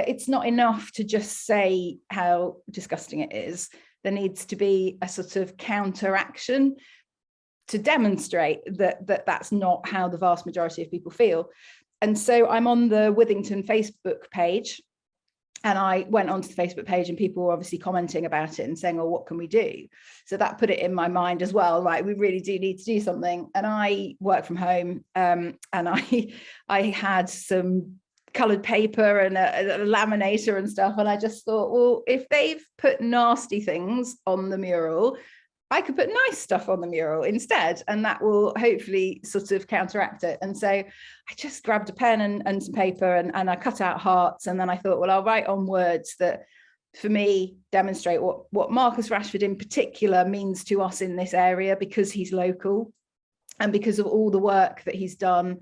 it's not enough to just say how disgusting it is. There needs to be a sort of counteraction to demonstrate that that's not how the vast majority of people feel. And so I'm on the Withington Facebook page, and I went onto the Facebook page and people were obviously commenting about it and saying, oh, what can we do? So that put it in my mind as well, right? We really do need to do something. And I work from home, and I had some coloured paper and a laminator and stuff. And I just thought, well, if they've put nasty things on the mural, I could put nice stuff on the mural instead, and that will hopefully sort of counteract it. And so I just grabbed a pen and some paper, and I cut out hearts. And then I thought, well, I'll write on words that for me demonstrate what Marcus Rashford in particular means to us in this area, because he's local and because of all the work that he's done,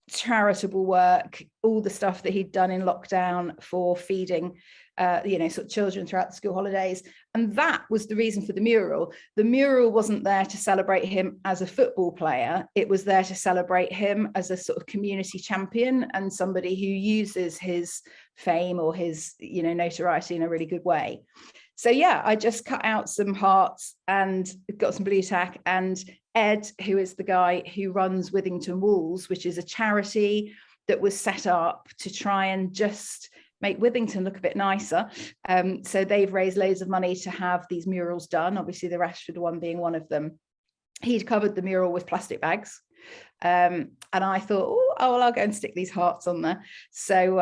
charitable work, all the stuff that he'd done in lockdown for feeding sort of children throughout the school holidays. And that was the reason for the mural. The mural wasn't there to celebrate him as a football player. It was there to celebrate him as a sort of community champion and somebody who uses his fame or his, notoriety in a really good way. So yeah, I just cut out some hearts and got some blue tack, and Ed, who is the guy who runs Withington Walls, which is a charity that was set up to try and just make Withington look a bit nicer. So they've raised loads of money to have these murals done, obviously the Rashford one being one of them. He'd covered the mural with plastic bags. And I thought, oh, well, I'll go and stick these hearts on there. So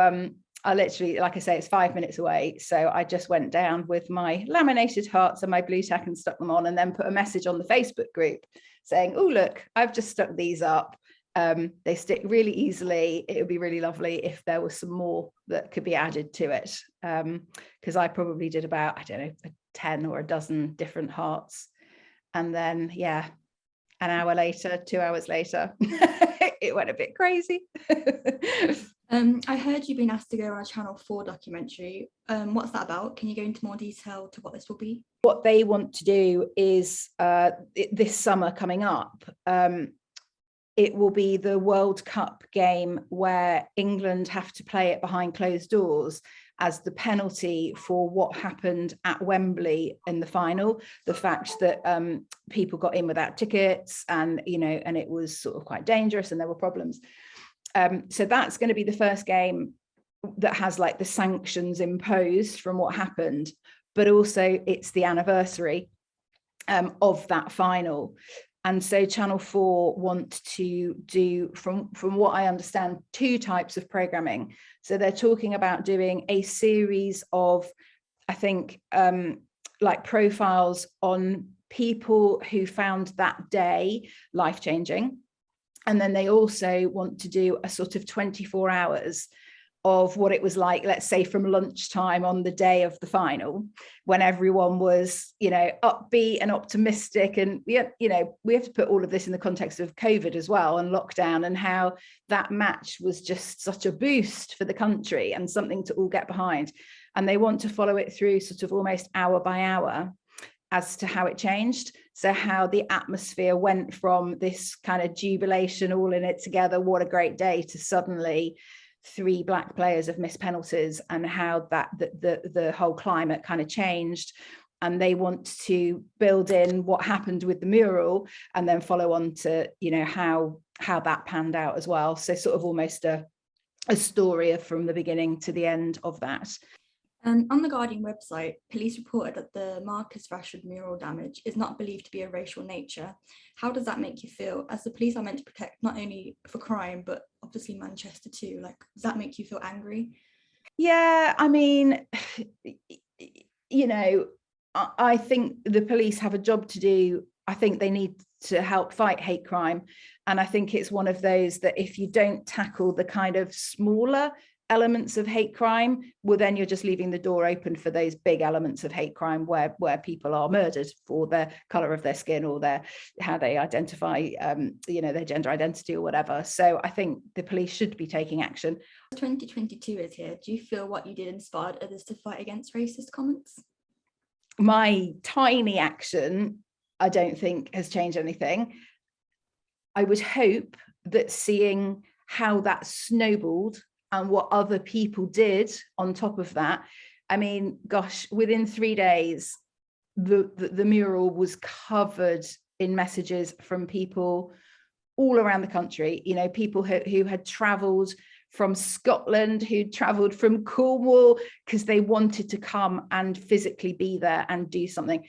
I literally, like I say, it's 5 minutes away. So I just went down with my laminated hearts and my blue tack and stuck them on, and then put a message on the Facebook group saying, oh, look, I've just stuck these up. They stick really easily. It would be really lovely if there was some more that could be added to it. Because I probably did about, 10 or a dozen different hearts. And then, yeah, an hour later, 2 hours later, it went a bit crazy. I heard you've been asked to go on a Channel 4 documentary. What's that about? Can you go into more detail to what this will be? What they want to do is this summer coming up, it will be the World Cup game where England have to play it behind closed doors as the penalty for what happened at Wembley in the final. The fact that people got in without tickets, and and it was sort of quite dangerous and there were problems. So that's going to be the first game that has like the sanctions imposed from what happened, but also it's the anniversary of that final. And so Channel 4 want to do, from what I understand, 2 types of programming. So they're talking about doing a series of, I think, like profiles on people who found that day life-changing. And then they also want to do a sort of 24 hours of what it was like, let's say from lunchtime on the day of the final, when everyone was, upbeat and optimistic. And we have to put all of this in the context of COVID as well, and lockdown, and how that match was just such a boost for the country and something to all get behind. And they want to follow it through sort of almost hour by hour as to how it changed. So how the atmosphere went from this kind of jubilation, all in it together, what a great day, to suddenly 3 black players have missed penalties, and how that the whole climate kind of changed. And they want to build in what happened with the mural, and then follow on to how that panned out as well. So sort of almost a story from the beginning to the end of that. On the Guardian website, police reported that the Marcus Rashford mural damage is not believed to be of racial nature. How does that make you feel, as the police are meant to protect not only for crime, but obviously Manchester too? Like, does that make you feel angry? Yeah, I mean, I think the police have a job to do. I think they need to help fight hate crime. And I think it's one of those that if you don't tackle the kind of smaller elements of hate crime, well, then you're just leaving the door open for those big elements of hate crime where people are murdered for the color of their skin or how they identify, their gender identity or whatever. So I think the police should be taking action. 2022 is here. Do you feel what you did inspired others to fight against racist comments? My tiny action, I don't think has changed anything. I would hope that seeing how that snowballed and what other people did on top of that, I mean, gosh, within 3 days, the mural was covered in messages from people all around the country, you know, people who had travelled from Scotland, who travelled from Cornwall because they wanted to come and physically be there and do something.